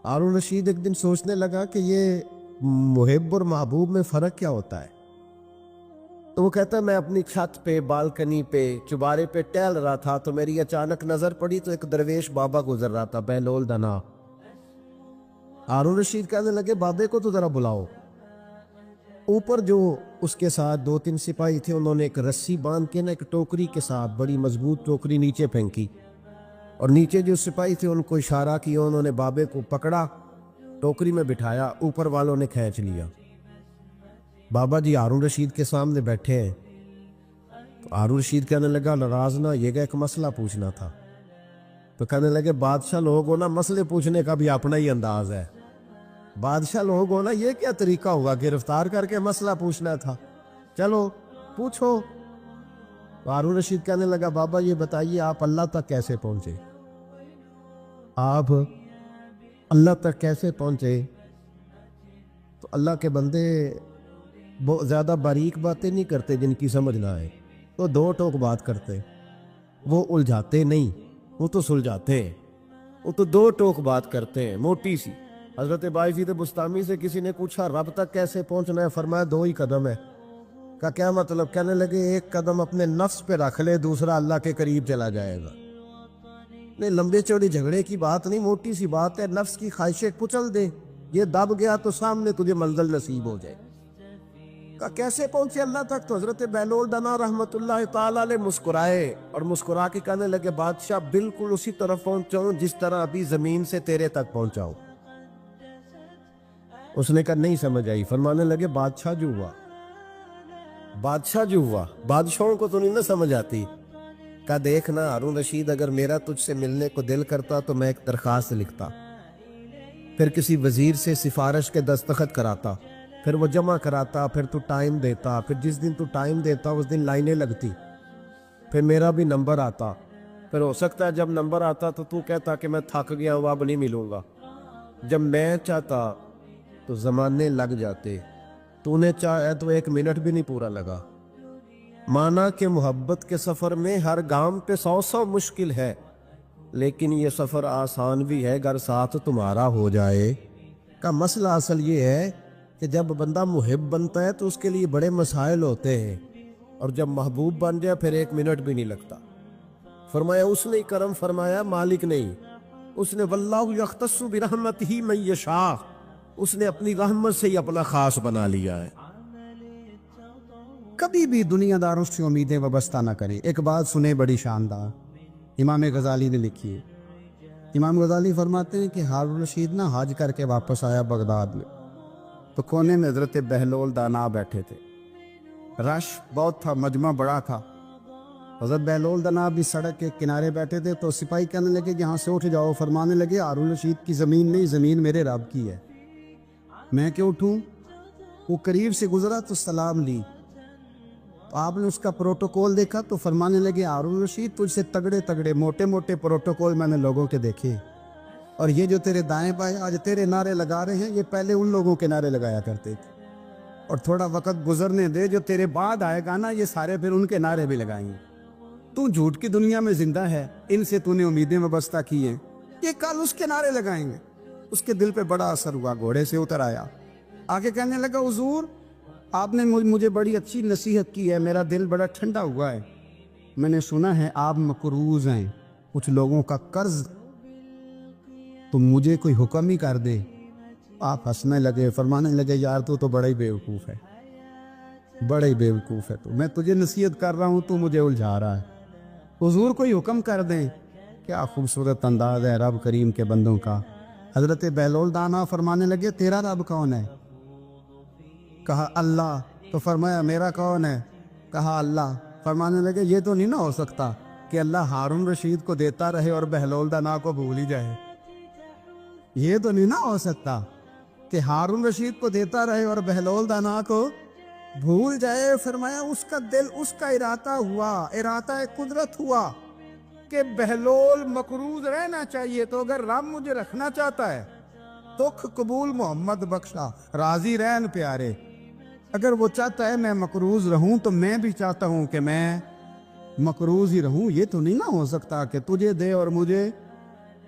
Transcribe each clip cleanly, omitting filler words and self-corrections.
ہارون رشید ایک دن سوچنے لگا کہ یہ محب اور محبوب میں فرق کیا ہوتا ہے. تو وہ کہتا ہے میں اپنی چھت پہ بالکنی پہ چبارے پہ ٹہل رہا تھا تو میری اچانک نظر پڑی تو ایک درویش بابا گزر رہا تھا بہلول دنا. ہارون رشید کہنے لگے بابے کو تو ذرا بلاؤ. اوپر جو اس کے ساتھ 2-3 سپاہی تھے انہوں نے ایک رسی باندھ کے نا ایک ٹوکری کے ساتھ بڑی مضبوط ٹوکری نیچے پھینکی اور نیچے جو سپاہی تھے ان کو اشارہ کیا. انہوں نے بابے کو پکڑا ٹوکری میں بٹھایا اوپر والوں نے کھینچ لیا. بابا جی ہارون رشید کے سامنے بیٹھے ہیں. تو ہارون رشید کہنے لگا ناراض نہ یہ گا ایک مسئلہ پوچھنا تھا. تو کہنے لگے بادشاہ لوگ ہو نا مسئلے پوچھنے کا بھی اپنا ہی انداز ہے. بادشاہ لوگ ہو نا یہ کیا طریقہ ہوا گرفتار کر کے مسئلہ پوچھنا تھا. چلو پوچھو. ہارون رشید کہنے لگا بابا یہ بتائیے آپ اللہ تک کیسے پہنچے؟ آپ اللہ تک کیسے پہنچے؟ تو اللہ کے بندے بہت زیادہ باریک باتیں نہیں کرتے جن کی سمجھ نہ آئے. وہ 2 ٹوک بات کرتے, وہ الجھاتے نہیں, وہ تو سلجھاتے ہیں. وہ تو 2 ٹوک بات کرتے ہیں موٹی سی. حضرت باعزید بستامی سے کسی نے پوچھا رب تک کیسے پہنچنا ہے؟ فرمایا 2 ہی قدم ہے. کا کیا مطلب؟ کہنے لگے ایک قدم اپنے نفس پہ رکھ لے دوسرا اللہ کے قریب چلا جائے گا. نہیں لمبے چوڑی جھگڑے کی بات نہیں, موٹی سی بات ہے. نفس کی خواہشیں کچل دے, یہ دب گیا تو سامنے تجھے منزل نصیب ہو جائے. کہ کیسے پہنچے اللہ تک؟ تو حضرت بہلول دنا رحمت اللہ تعالی علیہ مسکرائے اور مسکرا کے کہنے لگے بادشاہ بالکل اسی طرف پہنچاؤں جس طرح ابھی زمین سے تیرے تک پہنچاؤں. اس نے کہا نہیں سمجھ آئی. فرمانے لگے بادشاہ جو ہوا, بادشاہ جو ہوا, بادشاہوں کو تو نہیں نہ سمجھ آتی. کہا دیکھنا ہارون رشید اگر میرا تجھ سے ملنے کو دل کرتا تو میں ایک درخواست لکھتا, پھر کسی وزیر سے سفارش کے دستخط کراتا, پھر وہ جمع کراتا, پھر تو ٹائم دیتا, پھر جس دن تو ٹائم دیتا اس دن لائنیں لگتی, پھر میرا بھی نمبر آتا, پھر ہو سکتا ہے جب نمبر آتا تو کہتا کہ میں تھک گیا ہوں اب نہیں ملوں گا. جب میں چاہتا تو زمانے لگ جاتے, تو نے چاہے تو 1 منٹ بھی نہیں پورا لگا. مانا کہ محبت کے سفر میں ہر گام پہ 100 مشکل ہے, لیکن یہ سفر آسان بھی ہے اگر ساتھ تمہارا ہو جائے. کا مسئلہ اصل یہ ہے کہ جب بندہ محب بنتا ہے تو اس کے لیے بڑے مسائل ہوتے ہیں, اور جب محبوب بن جائے پھر 1 منٹ بھی نہیں لگتا. فرمایا اس نے کرم فرمایا, مالک نہیں. اس نے واللہ یختص برحمتہ من یشاء, اس نے اپنی رحمت سے ہی اپنا خاص بنا لیا ہے. کبھی بھی دنیا داروں سے امیدیں وابستہ نہ کریں. ایک بات سنیں بڑی شاندار, امام غزالی نے لکھی ہے. امام غزالی فرماتے ہیں کہ ہارون رشید نہ حج کر کے واپس آیا بغداد میں, تو کونے میں حضرت بہلول دانا بیٹھے تھے. رش بہت تھا, مجمع بڑا تھا. حضرت بہلول دانا بھی سڑک کے کنارے بیٹھے تھے. تو سپاہی کہنے لگے یہاں سے اٹھ جاؤ. فرمانے لگے ہارون رشید کی زمین نہیں, زمین میرے رب کی ہے, میں کیوں اٹھوں؟ وہ قریب سے گزرا تو سلام لی. تو آپ نے اس کا پروٹوکول دیکھا تو فرمانے لگے ہارون رشید تجھ سے تگڑے تگڑے موٹے موٹے پروٹوکول میں نے لوگوں کے دیکھے, اور یہ جو تیرے دائیں بائیں آج تیرے نعرے لگا رہے ہیں یہ پہلے ان لوگوں کے نعرے لگایا کرتے تھے. اور تھوڑا وقت گزرنے دے, جو تیرے بعد آئے گا نا یہ سارے پھر ان کے نعرے بھی لگائیں گے. تو جھوٹ کی دنیا میں زندہ ہے, ان سے تو نے امیدیں وابستہ کی ہیں, یہ کل اس کے نعرے لگائیں گے. اس کے دل پہ بڑا اثر ہوا, گھوڑے سے اتر آیا, آگے کہنے لگا حضور آپ نے مجھے بڑی اچھی نصیحت کی ہے, میرا دل بڑا ٹھنڈا ہوا ہے. میں نے سنا ہے آپ مقروض ہیں کچھ لوگوں کا قرض, تو مجھے کوئی حکم ہی کر دے. آپ ہنسنے لگے, فرمانے لگے یار تو بڑا ہی بیوقوف ہے, بڑا ہی بیوقوف ہے. تو میں تجھے نصیحت کر رہا ہوں, تو مجھے الجھا رہا ہے. حضور کوئی حکم کر دیں. کیا خوبصورت انداز ہے رب کریم کے بندوں کا. حضرت بہلول دانا فرمانے لگے تیرا رب کون ہے؟ کہا اللہ. تو فرمایا میرا کون ہے؟ کہا اللہ. فرمانے لگے یہ تو نہیں نہ ہو سکتا کہ اللہ ہارون رشید کو دیتا رہے اور بہلول دانا کو بھول ہی جائے. یہ تو نہیں نہ ہو سکتا کہ ہارون رشید کو دیتا رہے اور بہلول دانا کو بھول جائے. فرمایا اس کا دل, اس کا ارادہ ہوا, ارادہ قدرت ہوا کہ بہلول مقروض رہنا چاہیے, تو اگر رب مجھے رکھنا چاہتا ہے دکھ قبول محمد بخشا راضی رہن پیارے. اگر وہ چاہتا ہے میں مقروض رہوں تو میں بھی چاہتا ہوں کہ میں مقروض ہی رہوں. یہ تو نہیں نہ ہو سکتا کہ تجھے دے اور مجھے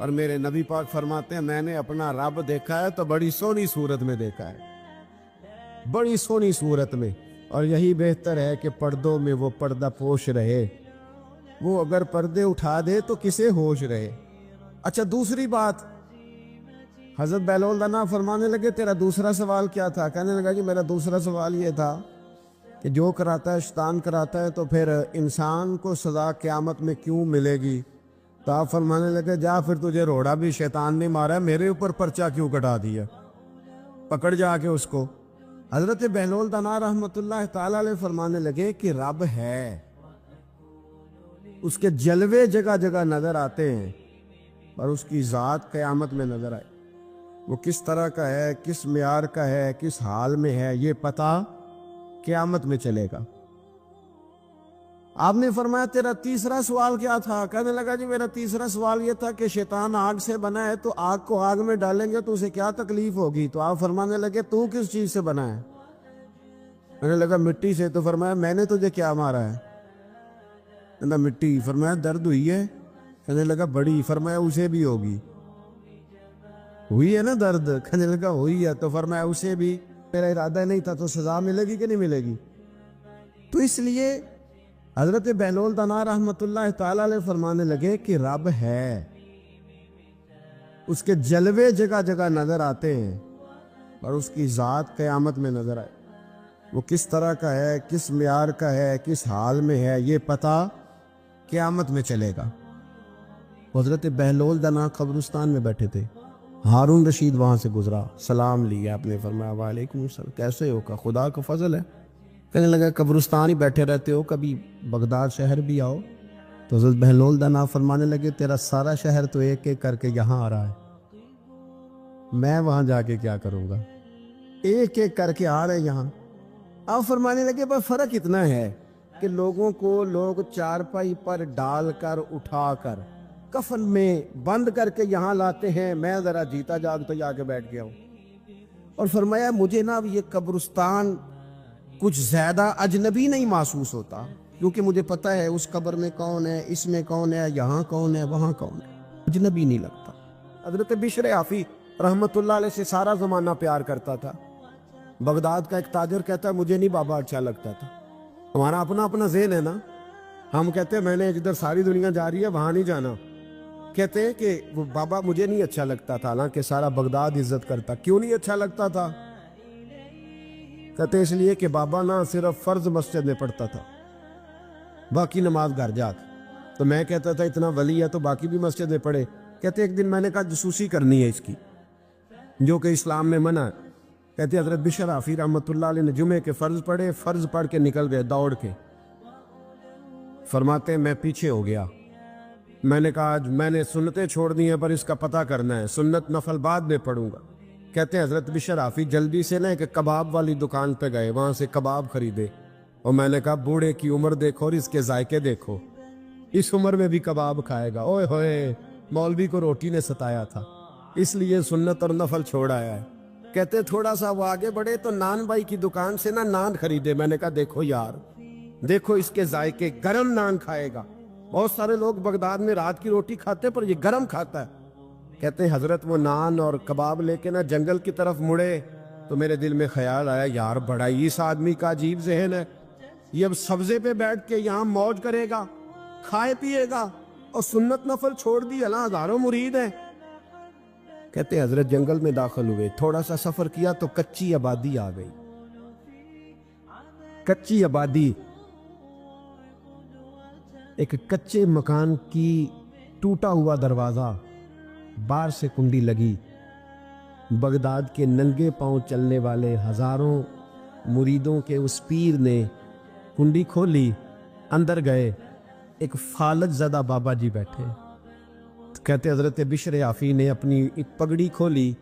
اور میرے نبی پاک فرماتے ہیں میں نے اپنا رب دیکھا ہے تو بڑی سونی صورت میں دیکھا ہے، بڑی سونی صورت میں، اور یہی بہتر ہے کہ پردوں میں وہ پردہ پوش رہے، وہ اگر پردے اٹھا دے تو کسے ہوش رہے۔ اچھا دوسری بات، حضرت بہلول دانا فرمانے لگے تیرا دوسرا سوال کیا تھا؟ کہنے لگا کہ میرا دوسرا سوال یہ تھا کہ جو کراتا ہے شیطان کراتا ہے تو پھر انسان کو سزا قیامت میں کیوں ملے گی؟ تو آپ فرمانے لگے جا پھر تجھے روڑا بھی شیطان نے مارا ہے، میرے اوپر پرچہ کیوں کٹا دیا، پکڑ جا کے اس کو۔ حضرت بہلول دانا رحمت اللہ تعالی علیہ فرمانے لگے کہ رب ہے، اس کے جلوے جگہ جگہ نظر آتے ہیں اور اس کی ذات قیامت میں نظر آئے، وہ کس طرح کا ہے، کس معیار کا ہے، کس حال میں ہے، یہ پتہ قیامت میں چلے گا۔ آپ نے فرمایا تیرا تیسرا سوال کیا تھا؟ کہنے لگا جی میرا تیسرا سوال یہ تھا کہ شیطان آگ سے بنا ہے تو آگ کو آگ میں ڈالیں گے تو اسے کیا تکلیف ہوگی؟ تو آپ فرمانے لگے تو کس چیز سے بنا ہے؟ میں نے لگا مٹی سے۔ تو فرمایا میں نے تجھے کیا مارا ہے؟ کہنا مٹی۔ فرمایا درد ہوئی ہے؟ کہنے لگا بڑی۔ فرمایا اسے بھی ہوگی، ہوئی ہے نا درد؟ کہنے لگا ہوئی ہے۔ تو فرمایا اسے بھی، میرا ارادہ نہیں تھا، تو سزا ملے گی کہ نہیں ملے گی؟ تو اس لیے حضرت بہلول دانا رحمت اللہ تعالی علیہ فرمانے لگے کہ رب ہے، اس کے جلوے جگہ جگہ نظر آتے ہیں اور اس کی ذات قیامت میں نظر آئے، وہ کس طرح کا ہے، کس معیار کا ہے، کس حال میں ہے، یہ پتہ قیامت میں چلے گا۔ حضرت بہلول دانا قبرستان میں بیٹھے تھے، ہارون رشید وہاں سے گزرا، سلام لیا، آپ نے فرمایا وعلیکم السلام، کیسے ہو؟ کا خدا کا فضل ہے۔ کہنے لگا قبرستان ہی بیٹھے رہتے ہو، کبھی بغداد شہر بھی آؤ۔ تو حضرت بہلول دانا فرمانے لگے تیرا سارا شہر تو ایک ایک کر کے یہاں آ رہا ہے، میں وہاں جا کے کیا کروں گا؟ ایک ایک کر کے آ رہے یہاں۔ آپ فرمانے لگے بس فرق اتنا ہے کہ لوگوں کو لوگ چارپائی پر ڈال کر اٹھا کر کفن میں بند کر کے یہاں لاتے ہیں، میں ذرا جیتا جاگتا جا کے بیٹھ گیا ہوں۔ اور فرمایا مجھے نا یہ قبرستان کچھ زیادہ اجنبی نہیں محسوس ہوتا، کیونکہ مجھے پتہ ہے اس قبر میں کون ہے، اس میں کون ہے، یہاں کون ہے، وہاں کون ہے، اجنبی نہیں لگتا۔ حضرت بشر عافی رحمت اللہ علیہ سے سارا زمانہ پیار کرتا تھا۔ بغداد کا ایک تاجر کہتا ہے مجھے نہیں بابا اچھا لگتا تھا۔ ہمارا اپنا اپنا ذہن ہے نا، ہم کہتے ہیں میں نے جدھر ساری دنیا جا رہی ہے وہاں نہیں جانا، کہتے ہیں کہ وہ بابا مجھے نہیں اچھا لگتا تھا، حالانکہ سارا بغداد عزت کرتا۔ کیوں نہیں اچھا لگتا تھا؟ کہتے اس لیے کہ بابا نا صرف فرض مسجد میں پڑھتا تھا، باقی نماز گھر جا کے۔ تو میں کہتا تھا اتنا ولی ہے تو باقی بھی مسجد میں پڑھے۔ کہتے ایک دن میں نے کہا جسوسی کرنی ہے اس کی، جو کہ اسلام میں منع ہے۔ کہتے حضرت بشر عافی رحمت اللہ علیہ نے جمعے کے فرض پڑھے، فرض پڑھ کے نکل گئے دوڑ کے۔ فرماتے ہیں میں پیچھے ہو گیا، میں نے کہا آج میں نے سنتیں چھوڑ دی ہیں پر اس کا پتہ کرنا ہے، سنت نفل بعد میں پڑھوں گا۔ کہتے ہیں حضرت بشر عافی جلدی سے نا ایک کباب والی دکان پہ گئے، وہاں سے کباب خریدے، اور میں نے کہا بوڑھے کی عمر دیکھو اور اس کے ذائقے دیکھو، اس عمر میں بھی کباب کھائے گا۔ اوئے ہوئے، مولوی کو روٹی نے ستایا تھا، اس لیے سنت اور نفل چھوڑ آیا ہے۔ کہتے تھوڑا سا وہ آگے بڑھے تو نان بھائی کی دکان سے نا نان خریدے، میں نے کہا دیکھو یار، دیکھو اس کے ذائقے، گرم نان کھائے گا۔ بہت سارے لوگ بغداد میں رات کی روٹی کھاتے پر یہ گرم کھاتا ہے۔ کہتے ہیں حضرت وہ نان اور کباب لے کے نا جنگل کی طرف مڑے تو میرے دل میں خیال آیا یار بڑا ہی اس آدمی کا عجیب ذہن ہے، یہ اب سبزے پہ بیٹھ کے یہاں موج کرے گا، کھائے پیے گا، اور سنت نفل چھوڑ دی، اللہ ہزاروں مرید ہیں۔ کہتے ہیں حضرت جنگل میں داخل ہوئے، تھوڑا سا سفر کیا تو کچی آبادی آ گئی، کچی آبادی، ایک کچے مکان کی ٹوٹا ہوا دروازہ، باہر سے کنڈی لگی، بغداد کے ننگے پاؤں چلنے والے ہزاروں مریدوں کے اس پیر نے کنڈی کھولی، اندر گئے، ایک فالج زدہ بابا جی بیٹھے۔ کہتے حضرت بشر عافی نے اپنی ایک پگڑی کھولی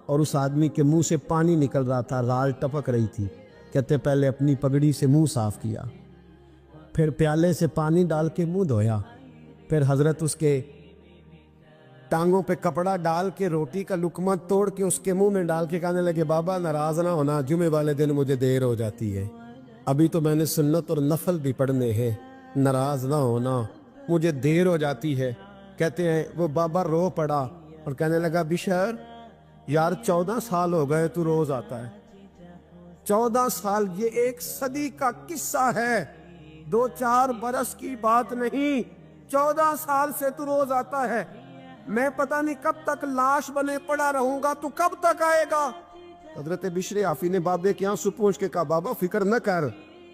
اور اس آدمی کے منہ سے پانی نکل رہا تھا، رال ٹپک رہی تھی۔ کہتے پہلے اپنی پگڑی سے منہ صاف کیا، پھر پیالے سے پانی ڈال کے منہ دھویا، پھر حضرت اس کے ٹانگوں پہ کپڑا ڈال کے روٹی کا لقمہ توڑ کے اس کے منہ میں ڈال کے کہنے لگے بابا ناراض نہ ہونا، جمعے والے دن مجھے دیر ہو جاتی ہے، ابھی تو میں نے سنت اور نفل بھی پڑھنے ہیں، ناراض نہ ہونا، مجھے دیر ہو جاتی ہے۔ کہتے ہیں وہ بابا رو پڑا اور کہنے لگا بشر یار 14 سال ہو گئے تو روز آتا ہے. 14 سال یہ 1 صدی کا قصہ ہے, 2-4 برس کی بات نہیں. 14 سال سے تو روز آتا ہے. میں پتہ نہیں کب تک لاش بنے پڑا رہوں گا, تو کب تک آئے گا؟ حضرت بشر عافی نے بابے کے آنسو پوچھ کے کہا بابا فکر نہ کر,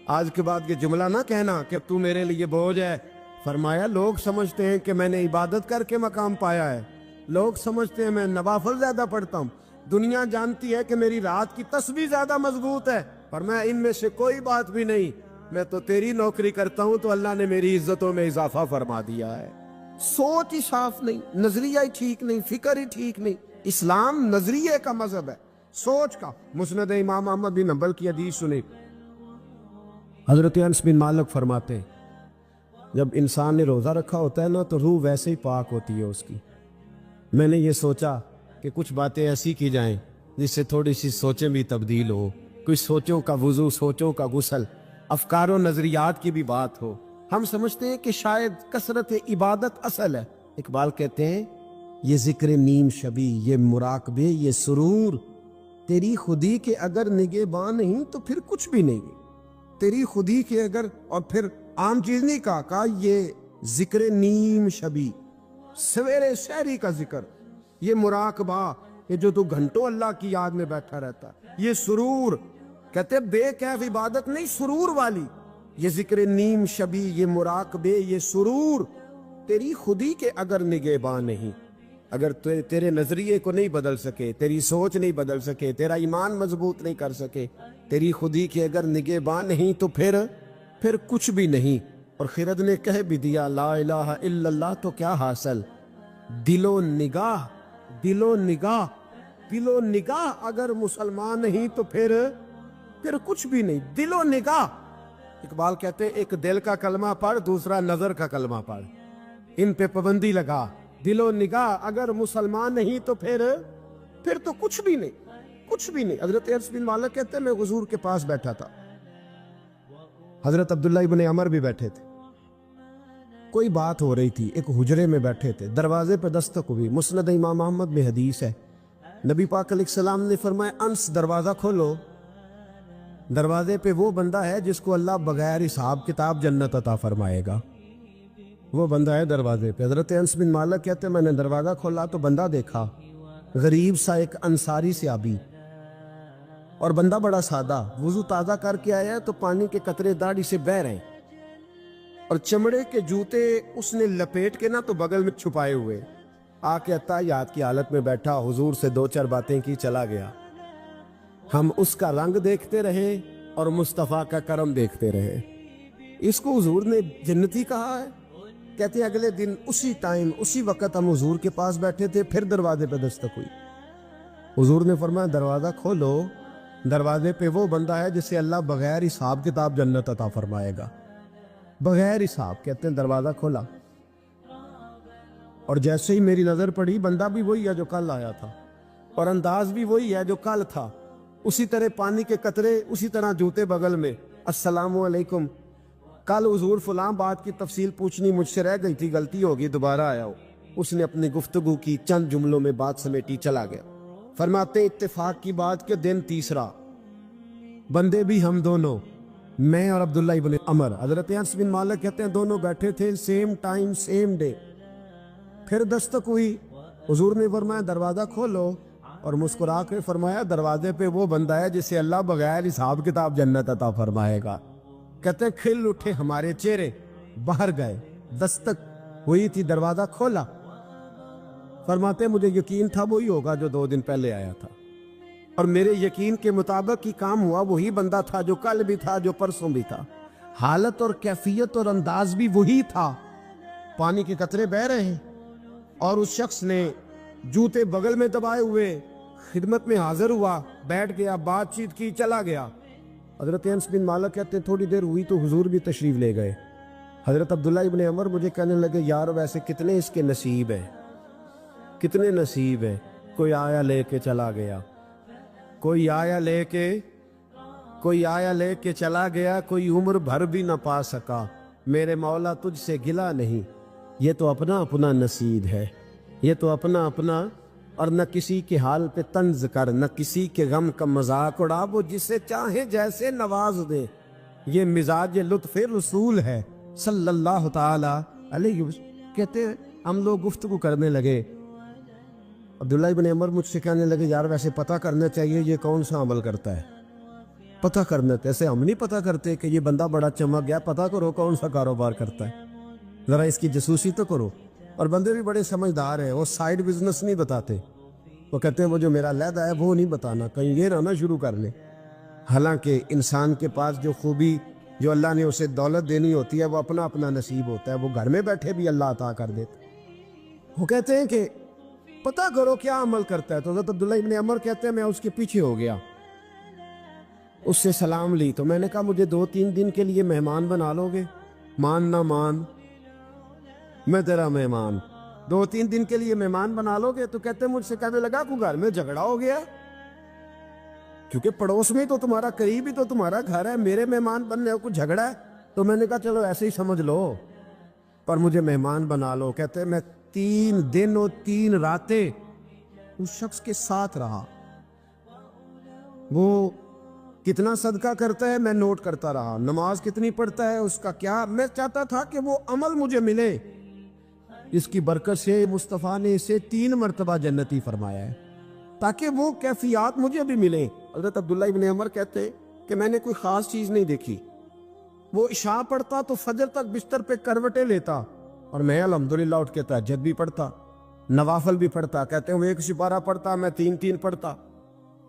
آج کے بعد یہ جملہ نہ کہنا کہ تو میرے لیے بوجھ ہے. فرمایا لوگ سمجھتے ہیں کہ میں نے عبادت کر کے مقام پایا ہے, لوگ سمجھتے ہیں میں نوافل زیادہ پڑھتا ہوں, دنیا جانتی ہے کہ میری رات کی تسبیح زیادہ مضبوط ہے, پر میں ان میں سے کوئی بات بھی نہیں. میں تو تیری نوکری کرتا ہوں تو اللہ نے میری عزتوں میں اضافہ فرما دیا ہے. سوچ ہی صاف نہیں, نظریہ ہی ٹھیک نہیں, فکر ہی ٹھیک نہیں. اسلام نظریے کا مذہب ہے, سوچ کا. مسند امام احمد بن حنبل کی حدیث سنی, حضرت انس بن مالک فرماتے ہیں جب انسان نے روزہ رکھا ہوتا ہے نا تو روح ویسے ہی پاک ہوتی ہے اس کی. میں نے یہ سوچا کہ کچھ باتیں ایسی کی جائیں جس سے تھوڑی سی سوچیں بھی تبدیل ہو, کچھ سوچوں کا وضو, سوچوں کا غسل, افکار و نظریات کی بھی بات ہو. ہم سمجھتے ہیں کہ شاید کثرت عبادت اصل ہے. اقبال کہتے ہیں یہ ذکر نیم شبی, یہ مراقبے, یہ سرور, تیری خودی کے اگر نگہباں نہیں تو پھر کچھ بھی نہیں. تیری خودی کے اگر, اور پھر عام چیز نہیں کہا یہ ذکر نیم شبی, سویرے شہری کا ذکر, یہ مراقبہ, یہ جو تو گھنٹوں اللہ کی یاد میں بیٹھا رہتا, یہ سرور. کہتے بے کیف عبادت نہیں, سرور والی. یہ ذکر نیم شبی, یہ مراقبے, یہ سرور, تیری خودی کے اگر نگہباں نہیں, اگر تیرے نظریے کو نہیں بدل سکے, تیری سوچ نہیں بدل سکے, تیرا ایمان مضبوط نہیں کر سکے, تیری خودی کے اگر نگہباں نہیں تو پھر کچھ بھی نہیں. اور خرد نے کہہ بھی دیا لا الہ الا اللہ تو کیا حاصل, دل و نگاہ, دل و نگاہ, دل و نگاہ اگر مسلمان نہیں تو پھر کچھ بھی نہیں. دل و نگاہ. اقبال کہتے ہیں ایک دل کا کلمہ پڑھ, دوسرا نظر کا کلمہ پڑھ, ان پہ پابندی لگا. دل و نگاہ اگر مسلمان نہیں تو پھر تو کچھ بھی نہیں, کچھ بھی نہیں. حضرت انس بن مالک کہتے ہیں میں حضور کے پاس بیٹھا تھا, حضرت عبداللہ ابن عمر بھی بیٹھے تھے, کوئی بات ہو رہی تھی, ایک حجرے میں بیٹھے تھے, دروازے پہ دستک ہوئی. مسند امام احمد میں حدیث ہے, نبی پاک علیہ السلام نے فرمایا انس دروازہ کھولو, دروازے پہ وہ بندہ ہے جس کو اللہ بغیر حساب کتاب جنت عطا فرمائے گا. وہ بندہ ہے دروازے پہ. حضرت انس بن مالک کہتے ہیں میں نے دروازہ کھولا تو بندہ دیکھا, غریب سا ایک انصاری صحابی, اور بندہ بڑا سادہ, وضو تازہ کر کے آیا تو پانی کے قطرے داڑھی سے بہہ رہے ہیں, اور چمڑے کے جوتے اس نے لپیٹ کے نا تو بغل میں چھپائے ہوئے. آ کے اتحیات کی حالت میں بیٹھا, حضور سے 2-4 باتیں کی, چلا گیا. ہم اس کا رنگ دیکھتے رہے اور مصطفیٰ کا کرم دیکھتے رہے. اس کو حضور نے جنتی کہا ہے. کہتے ہیں اگلے دن اسی ٹائم اسی وقت ہم حضور کے پاس بیٹھے تھے, پھر دروازے پہ دستک ہوئی. حضور نے فرمایا دروازہ کھولو, دروازے پہ وہ بندہ ہے جسے اللہ بغیر حساب کتاب جنت عطا فرمائے گا, بغیر حساب. کہتے ہیں دروازہ کھولا, اور جیسے ہی میری نظر پڑی, بندہ بھی وہی ہے جو کل آیا تھا, اور انداز بھی وہی ہے جو کل تھا, اسی طرح پانی کے قطرے, اسی طرح جوتے بغل میں, السلام علیکم. کل حضور فلاں بات کی تفصیل پوچھنی مجھ سے رہ گئی تھی, غلطی ہوگی, دوبارہ آیا ہو. اس نے اپنی گفتگو کی, چند جملوں میں بات سمیٹی, چلا گیا. فرماتے اتفاق کی بات کہ دن تیسرا, بندے بھی ہم دونوں, میں اور عبداللہ ابن عمر. حضرت انس بن مالک کہتے ہیں دونوں بیٹھے تھے, سیم ٹائم سیم ڈے. پھر دستک ہوئی, حضور نے فرمایا دروازہ کھولو, اور مسکرا کے فرمایا دروازے پہ وہ بندہ ہے جسے اللہ بغیر حساب کتاب جنت عطا فرمائے گا. کہتے ہیں کھل اٹھے ہمارے چہرے, باہر گئے, دستک ہوئی تھی, دروازہ کھولا. فرماتے مجھے یقین تھا وہی ہوگا جو 2 دن پہلے آیا تھا, اور میرے یقین کے مطابق ہی کام ہوا. وہی بندہ تھا جو کل بھی تھا, جو پرسوں بھی تھا, حالت اور کیفیت اور انداز بھی وہی تھا. پانی کے قطرے بہہ رہے ہیں, اور اس شخص نے جوتے بغل میں دبائے ہوئے خدمت میں حاضر ہوا, بیٹھ گیا, بات چیت کی, چلا گیا. حضرت انس بن مالک کہتے ہیں تھوڑی دیر ہوئی تو حضور بھی تشریف لے گئے. حضرت عبداللہ ابن عمر مجھے کہنے لگے یار ویسے کتنے اس کے نصیب ہیں, کتنے نصیب ہیں. کوئی آیا لے کے چلا گیا, کوئی آیا لے کے چلا گیا, کوئی عمر بھر بھی نہ پا سکا. میرے مولا تجھ سے گلا نہیں, یہ تو اپنا اپنا نصیب ہے، یہ تو اپنا اپنا، اور نہ کسی کے حال پہ طنز کر، نہ کسی کے غم کا مذاق اڑا، وہ جسے چاہے جیسے نواز دے، یہ مزاج لطف رسول ہے صلی اللہ تعالی علیہ وسلم۔ کہتے ہیں ہم لوگ گفتگو کرنے لگے، عبداللہ ابن عمر مجھ سے کہنے لگے یار ویسے پتہ کرنا چاہیے یہ کون سا عمل کرتا ہے، پتہ کرنا، ایسے ہم نہیں پتہ کرتے کہ یہ بندہ بڑا چمک گیا، پتہ کرو کون سا کاروبار کرتا ہے، ذرا اس کی جاسوسی تو کرو۔ اور بندے بھی بڑے سمجھدار ہیں، وہ سائیڈ بزنس نہیں بتاتے، وہ کہتے ہیں وہ جو میرا علیحدہ ہے وہ نہیں بتانا، کہیں یہ نہ شروع کر لے۔ حالانکہ انسان کے پاس جو خوبی، جو اللہ نے اسے دولت دینی ہوتی ہے، وہ اپنا اپنا نصیب ہوتا ہے، وہ گھر میں بیٹھے بھی اللہ عطا کر دیتا۔ وہ کہتے ہیں کہ پتہ کرو کیا عمل کرتا ہے، تو حضرت عبداللہ ابن عمر کہتے ہیں میں اس کے پیچھے ہو گیا، اس سے سلام لی، تو میں نے کہا مجھے 2-3 دن کے لیے مہمان بنا لو گے؟ مان نہ مان، میں تیرا مہمان، 2-3 دن کے لیے مہمان بنا لو گے؟ تو کہتے ہیں مجھ سے کہنے لگا کہ گھر میں جھگڑا ہو گیا، کیونکہ پڑوس میں تو تمہارا، قریب ہی تو تمہارا گھر ہے، میرے مہمان بننے کو جھگڑا ہے۔ تو میں نے کہا چلو ایسے ہی سمجھ لو، پر مجھے مہمان بنا لو۔ کہتے ہیں میں 3 دن اور 3 راتیں اس شخص کے ساتھ رہا، وہ کتنا صدقہ کرتا ہے میں نوٹ کرتا رہا، نماز کتنی پڑھتا ہے اس کا کیا، میں چاہتا تھا کہ وہ عمل مجھے ملے، اس کی برکت سے مصطفیٰ نے اسے 3 مرتبہ جنتی فرمایا ہے، تاکہ وہ کیفیات مجھے بھی ملیں۔ حضرت عبداللہ ابن عمر کہتے کہ میں نے کوئی خاص چیز نہیں دیکھی، وہ عشاء پڑھتا تو فجر تک بستر پہ کروٹیں لیتا، اور میں الحمدللہ اٹھ کے تہجد بھی پڑھتا، نوافل بھی پڑھتا۔ کہتے ہیں وہ 1 سپارہ پڑھتا، میں 3 پڑھتا۔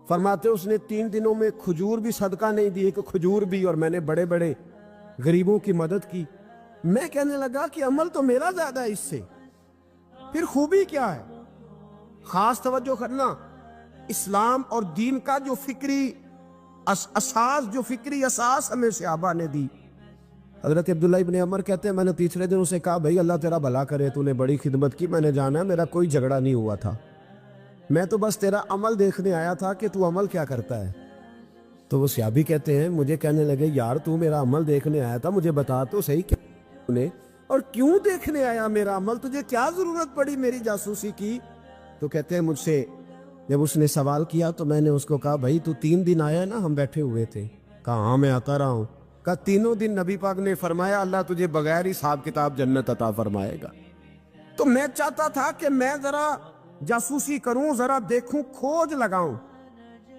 فرماتے اس نے 3 دنوں میں کھجور بھی صدقہ نہیں دی، کہ کھجور بھی، اور میں نے بڑے بڑے غریبوں کی مدد کی۔ میں کہنے لگا کہ عمل تو میرا زیادہ ہے اس سے، پھر خوبی کیا ہے؟ خاص توجہ کرنا، اسلام اور دین کا جو فکری اساس ہمیں صحابہ نے دی۔ حضرت عبداللہ ابن عمر کہتے ہیں میں نے تیسرے دن اسے کہا بھائی اللہ تیرا بھلا کرے، تو نے بڑی خدمت کی، میں نے جانا میرا کوئی جھگڑا نہیں ہوا تھا، میں تو بس تیرا عمل دیکھنے آیا تھا کہ تو عمل کیا کرتا ہے۔ تو وہ صحابی کہتے ہیں مجھے کہنے لگے یار تو میرا عمل دیکھنے آیا تھا، مجھے بتا تو صحیح کیا نے، اور کیوں دیکھنے آیا میرا عمل، تجھے کیا ضرورت پڑی میری جاسوسی کی؟ تو کہتے ہیں مجھ سے جب اس نے سوال کیا تو میں نے اس کو کہا بھائی تو 3 دن آیا نا، ہم بیٹھے ہوئے تھے، کہا ہاں میں آتا رہا ہوں، کہا 3 دن نبی پاک نے فرمایا اللہ تجھے بغیر حساب کتاب جنت عطا فرمائے گا۔ تو میں چاہتا تھا کہ میں ذرا جاسوسی کروں، ذرا دیکھوں، کھوج لگاؤں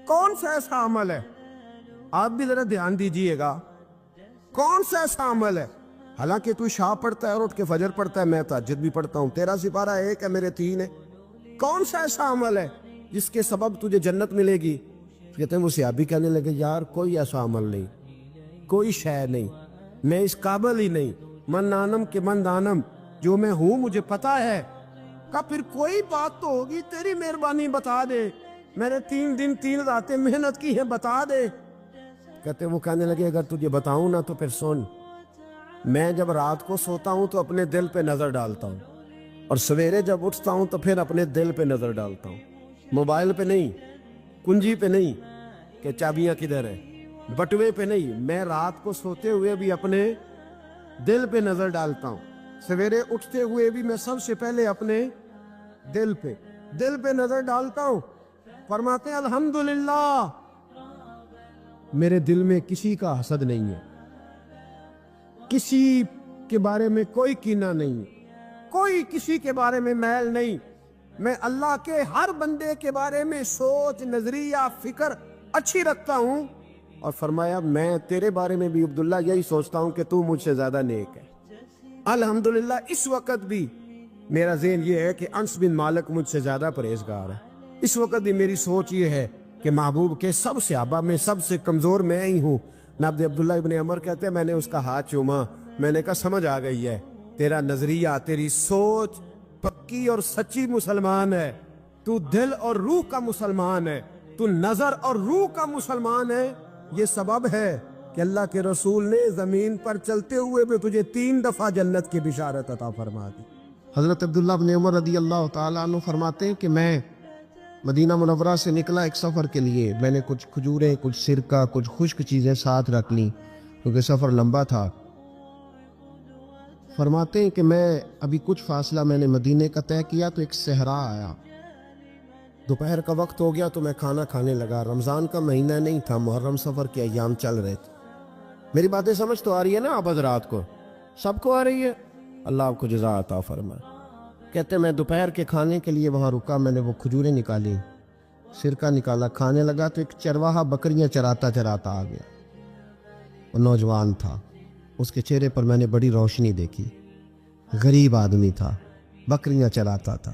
کون سا ایسا عمل ہے، آپ بھی ذرا دھیان دیجئے گا کون سا ایسا عمل ہے۔ حالانکہ تو عشاء پڑھتا ہے اور اٹھ کے فجر پڑھتا ہے، میں تہجد بھی پڑھتا ہوں، تیرا سپارہ 1 ہے میرے 3 ہے، کون سا ایسا عمل ہے جس کے سبب تجھے جنت ملے گی؟ کہتے ہیں وہ صحابی کہنے لگے یار کوئی ایسا عمل نہیں، کوئی شے نہیں، میں اس قابل ہی نہیں، من نانم کے من دانم، جو میں ہوں مجھے پتا ہے۔ کہا پھر کوئی بات تو ہوگی، تیری مہربانی بتا دے، میں نے 3 دن 3 راتیں محنت کی ہے، بتا دے۔ کہتے وہ کہنے لگے اگر تجھے بتاؤں نا تو پھر سن، میں جب رات کو سوتا ہوں تو اپنے دل پہ نظر ڈالتا ہوں، اور سویرے جب اٹھتا ہوں تو پھر اپنے دل پہ نظر ڈالتا ہوں، موبائل پہ نہیں، کنجی پہ نہیں کہ چابیاں کدھر ہے، بٹوے پہ نہیں، میں رات کو سوتے ہوئے بھی اپنے دل پہ نظر ڈالتا ہوں، سویرے اٹھتے ہوئے بھی میں سب سے پہلے اپنے دل پہ نظر ڈالتا ہوں۔ فرماتے ہیں الحمدللہ میرے دل میں کسی کا حسد نہیں ہے، کسی کے بارے میں کوئی کینہ نہیں، کوئی کسی کے بارے میں میل نہیں، میں اللہ کے ہر بندے کے بارے میں سوچ، نظریہ، فکر اچھی رکھتا ہوں۔ اور فرمایا میں تیرے بارے میں بھی عبداللہ یہی سوچتا ہوں کہ تو مجھ سے زیادہ نیک ہے۔ الحمدللہ اس وقت بھی میرا ذہن یہ ہے کہ انس بن مالک مجھ سے زیادہ پرہیزگار ہے، اس وقت بھی میری سوچ یہ ہے کہ محبوب کے سب صحابہ میں سب سے کمزور میں ہی ہوں۔ نابد عبداللہ ابن عمر کہتے ہیں میں نے اس کا ہاتھ چوما، میں نے کہا سمجھ آ گئی ہے، تیرا نظریہ، تیری سوچ پکی اور سچی مسلمان ہے، تو دل اور روح کا مسلمان ہے، تو نظر اور روح کا مسلمان ہے۔ یہ سبب ہے کہ اللہ کے رسول نے زمین پر چلتے ہوئے بھی تجھے 3 دفعہ جنت کی بشارت عطا فرما دی۔ حضرت عبداللہ بن عمر رضی اللہ تعالیٰ عنہ فرماتے ہیں کہ میں مدینہ منورہ سے نکلا ایک سفر کے لیے، میں نے کچھ کھجوریں، کچھ سرکہ، کچھ خشک چیزیں ساتھ رکھ لیں کیونکہ سفر لمبا تھا۔ فرماتے ہیں کہ میں ابھی کچھ فاصلہ میں نے مدینے کا طے کیا تو ایک صحرا آیا، دوپہر کا وقت ہو گیا تو میں کھانا کھانے لگا۔ رمضان کا مہینہ نہیں تھا، محرم سفر کے ایام چل رہے تھے۔ میری باتیں سمجھ تو آ رہی ہے نا آپ حضرات کو؟ سب کو آ رہی ہے؟ اللہ آپ کو جزا عطا فرمائے۔ کہتے میں دوپہر کے کھانے کے لیے وہاں رکا، میں نے وہ کھجوریں نکالی، سرکہ نکالا، کھانے لگا تو ایک چرواہا بکریاں چراتا چراتا آ گیا۔ وہ نوجوان تھا، اس کے چہرے پر میں نے بڑی روشنی دیکھی، غریب آدمی تھا، بکریاں چراتا تھا۔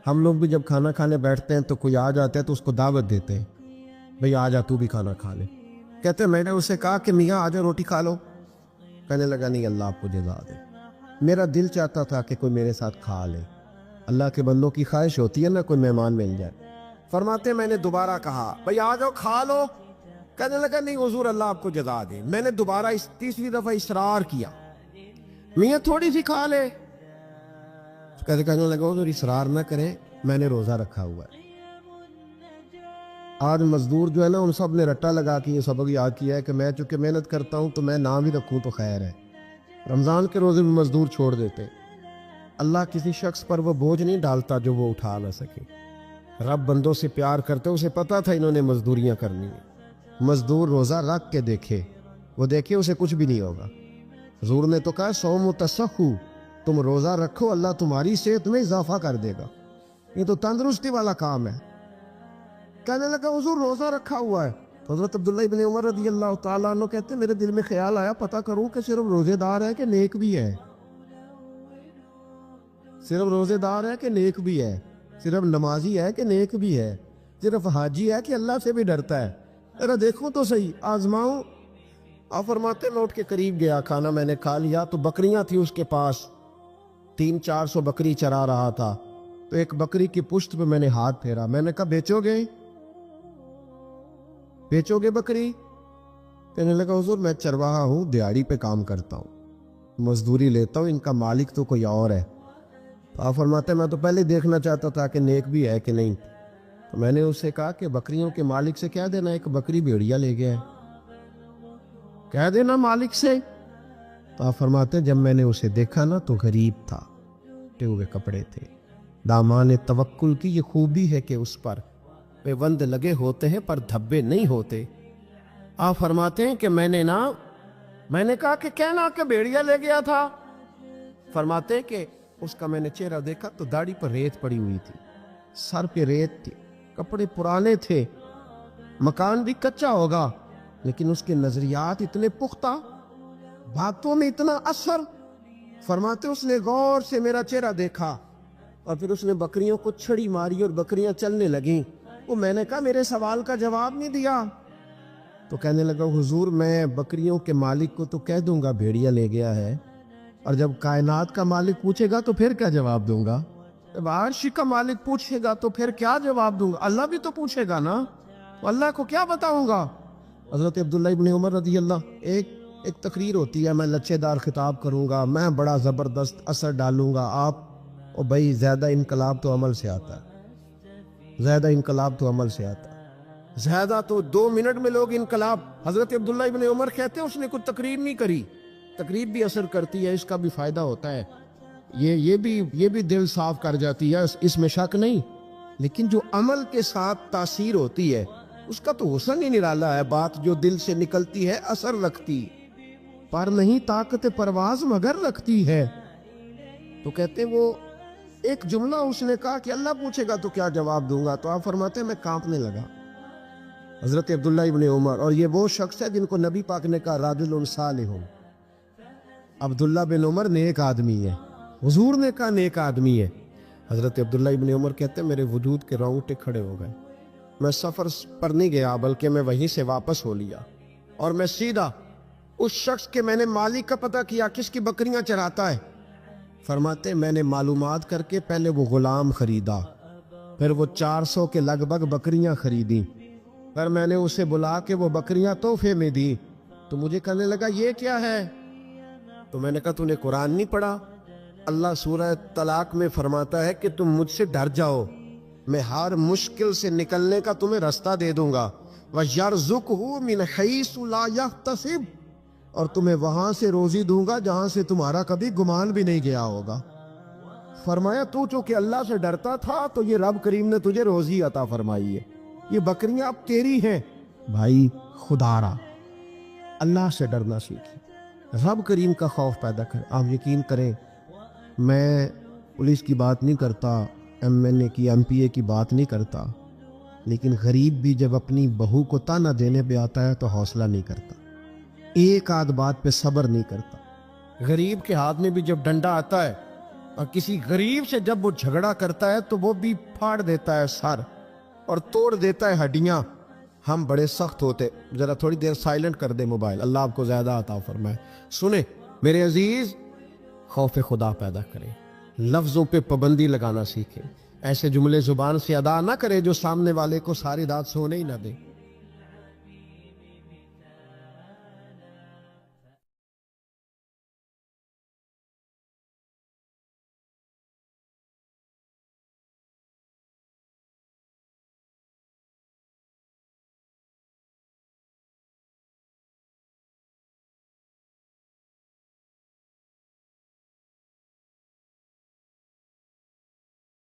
ہم لوگ بھی جب کھانا کھانے بیٹھتے ہیں تو کوئی آ جاتا ہے تو اس کو دعوت دیتے ہیں، بھئی آ جا تو بھی کھانا کھا لے۔ کہتے میں نے اسے کہا کہ میاں آ جا روٹی کھا لو، کہنے لگا نہیں اللہ آپ کو جزا دے۔ میرا دل چاہتا تھا کہ کوئی میرے ساتھ کھا لے، اللہ کے بندوں کی خواہش ہوتی ہے نا کوئی مہمان مل جائے۔ فرماتے میں نے دوبارہ کہا بھئی آ جاؤ کھا لو، کہنے لگا نہیں حضور اللہ آپ کو جزا دے۔ میں نے دوبارہ تیسری دفعہ اصرار کیا، میاں تھوڑی سی کھا لے، کہنے لگا حضور اصرار نہ کریں، میں نے روزہ رکھا ہوا ہے۔ آج مزدور جو ہے نا ان سب نے رٹا لگا کے یہ سبق یاد کیا ہے کہ میں چونکہ محنت کرتا ہوں تو میں نہ بھی رکھوں تو خیر ہے۔ رمضان کے روزے بھی مزدور چھوڑ دیتے۔ اللہ کسی شخص پر وہ بوجھ نہیں ڈالتا جو وہ اٹھا نہ سکے۔ رب بندوں سے پیار کرتے، اسے پتا تھا انہوں نے مزدوریاں کرنی ہیں۔ مزدور روزہ رکھ کے دیکھے، وہ دیکھے اسے کچھ بھی نہیں ہوگا۔ حضور نے تو کہا صوم تصحو، تم روزہ رکھو اللہ تمہاری صحت میں اضافہ کر دے گا، یہ تو تندرستی والا کام ہے۔ کہنے لگا حضور روزہ رکھا ہوا ہے۔ حضرت عبداللہ ابن عمر رضی اللہ تعالیٰ عنہ کہتے ہیں میرے دل میں خیال آیا پتہ کروں کہ صرف روزے دار ہے کہ نیک بھی ہے، صرف روزے دار ہے کہ نیک بھی ہے، صرف نمازی ہے کہ نیک بھی ہے، صرف حاجی ہے کہ اللہ سے بھی ڈرتا ہے، ذرا دیکھوں تو صحیح، آزماؤں۔ آپ فرماتے میں اٹھ کے قریب گیا، کھانا میں نے کھا لیا تو بکریاں تھی اس کے پاس، 300-400 بکری چرا رہا تھا۔ تو ایک بکری کی پشت پہ میں نے ہاتھ پھیرا، میں نے کہا بیچو گے؟ بیچو گے بکری؟ کہنے لگا حضور میں چرواہا ہوں، دیہڑی پہ کام کرتا ہوں، مزدوری لیتا ہوں، ان کا مالک تو کوئی اور ہے۔ تو آپ فرماتے میں تو پہلے دیکھنا چاہتا تھا کہ نیک بھی ہے کہ نہیں۔ تو میں نے اس سے کہا کہ بکریوں کے مالک سے کہہ دینا ایک بکری بھیڑیا لے گیا ہے، کہہ دینا مالک سے۔ تو آپ فرماتے جب میں نے اسے دیکھا نا تو غریب تھا، ٹے ہوئے کپڑے تھے۔ دامان توکل کی یہ خوبی ہے کہ اس پر پیوند لگے ہوتے ہیں پر دھبے نہیں ہوتے۔ آپ فرماتے ہیں کہ میں نے کہا کہ کہنا کہ بھیڑیا لے گیا تھا۔ فرماتے ہیں کہ اس کا میں نے چہرہ دیکھا تو داڑھی پر ریت پڑی ہوئی تھی، سر پہ ریت تھی، کپڑے پرانے تھے، مکان بھی کچا ہوگا لیکن اس کے نظریات اتنے پختہ، باتوں میں اتنا اثر۔ فرماتے اس نے غور سے میرا چہرہ دیکھا اور پھر اس نے بکریوں کو چھڑی ماری اور بکریاں چلنے لگیں۔ وہ میں نے کہا میرے سوال کا جواب نہیں دیا۔ تو کہنے لگا حضور میں بکریوں کے مالک کو تو کہہ دوں گا بھیڑیا لے گیا ہے، اور جب کائنات کا مالک پوچھے گا تو پھر کیا جواب دوں گا؟ جب عرش کا مالک پوچھے گا تو پھر کیا جواب دوں گا؟ اللہ بھی تو پوچھے گا نا، تو اللہ کو کیا بتاؤں گا؟ حضرت عبداللہ ابن عمر رضی اللہ، ایک تقریر ہوتی ہے، میں لچے دار خطاب کروں گا، میں بڑا زبردست اثر ڈالوں گا، آپ او بھائی زیادہ انقلاب تو عمل سے آتا ہے، زیادہ انقلاب تو عمل سے آتا ہے، زیادہ تو 2 منٹ میں لوگ انقلاب۔ حضرت عبداللہ ابن عمر کہتے ہیں اس نے کوئی تقریر نہیں کری، تقریر بھی اثر کرتی ہے، اس کا بھی فائدہ ہوتا ہے، یہ بھی دل صاف کر جاتی ہے، اس میں شک نہیں، لیکن جو عمل کے ساتھ تاثیر ہوتی ہے اس کا تو حسن ہی نرالا ہے۔ بات جو دل سے نکلتی ہے اثر رکھتی، پر نہیں طاقت پرواز مگر رکھتی ہے۔ تو کہتے وہ ایک جملہ اس نے کہا کہ اللہ پوچھے گا تو کیا جواب دوں گا؟ تو آپ فرماتے میں کانپنے لگا۔ حضرت عبداللہ ابن عمر، اور یہ وہ شخص ہے جن کو نبی پاک نے کہا رجل صالح، عبداللہ بن عمر نیک آدمی ہے، حضور نے کہا نیک آدمی ہے۔ حضرت عبداللہ ابن عمر کہتے ہیں میرے وجود کے رونگٹے کھڑے ہو گئے، میں سفر پر نہیں گیا بلکہ میں وہیں سے واپس ہو لیا اور میں سیدھا اس شخص کے میں نے مالک کا پتہ کیا کس کی بکریاں چراتا ہے۔ فرماتے میں نے معلومات کر کے پہلے وہ غلام خریدا، پھر وہ 400 کے لگ بھگ بکریاں خریدیں، پھر میں نے اسے بلا کے وہ بکریاں تحفے میں دی۔ تو مجھے کہنے لگا یہ کیا ہے؟ تو میں نے کہا تو نے قرآن نہیں پڑھا؟ اللہ سورہ طلاق میں فرماتا ہے کہ تم مجھ سے ڈر جاؤ، میں ہر مشکل سے نکلنے کا تمہیں راستہ دے دوں گا، وَيَرْزُقْهُ مِنْ حَيْثُ لَا يَحْتَسِبُ، اور تمہیں وہاں سے روزی دوں گا جہاں سے تمہارا کبھی گمان بھی نہیں گیا ہوگا۔ فرمایا تو چونکہ اللہ سے ڈرتا تھا تو یہ رب کریم نے تجھے روزی عطا فرمائی ہے، یہ بکریاں اب تیری ہیں۔ بھائی خدا را اللہ سے ڈرنا سیکھیں، رب کریم کا خوف پیدا کریں۔ آپ یقین کریں، میں پولیس کی بات نہیں کرتا، ایم این اے کی، ایم پی اے کی بات نہیں کرتا، لیکن غریب بھی جب اپنی بہو کو تانا دینے پہ آتا ہے تو حوصلہ نہیں کرتا، ایک آدھ بات پہ صبر نہیں کرتا۔ غریب کے ہاتھ میں بھی جب ڈنڈا آتا ہے اور کسی غریب سے جب وہ جھگڑا کرتا ہے تو وہ بھی پھاڑ دیتا ہے سر اور توڑ دیتا ہے ہڈیاں۔ ہم بڑے سخت ہوتے۔ ذرا تھوڑی دیر سائلنٹ کر دے موبائل، اللہ آپ کو زیادہ عطا فرمائے۔ سنیں میرے عزیز، خوف خدا پیدا کریں، لفظوں پہ پابندی لگانا سیکھیں، ایسے جملے زبان سے ادا نہ کرے جو سامنے والے کو ساری رات سونے ہی نہ دے۔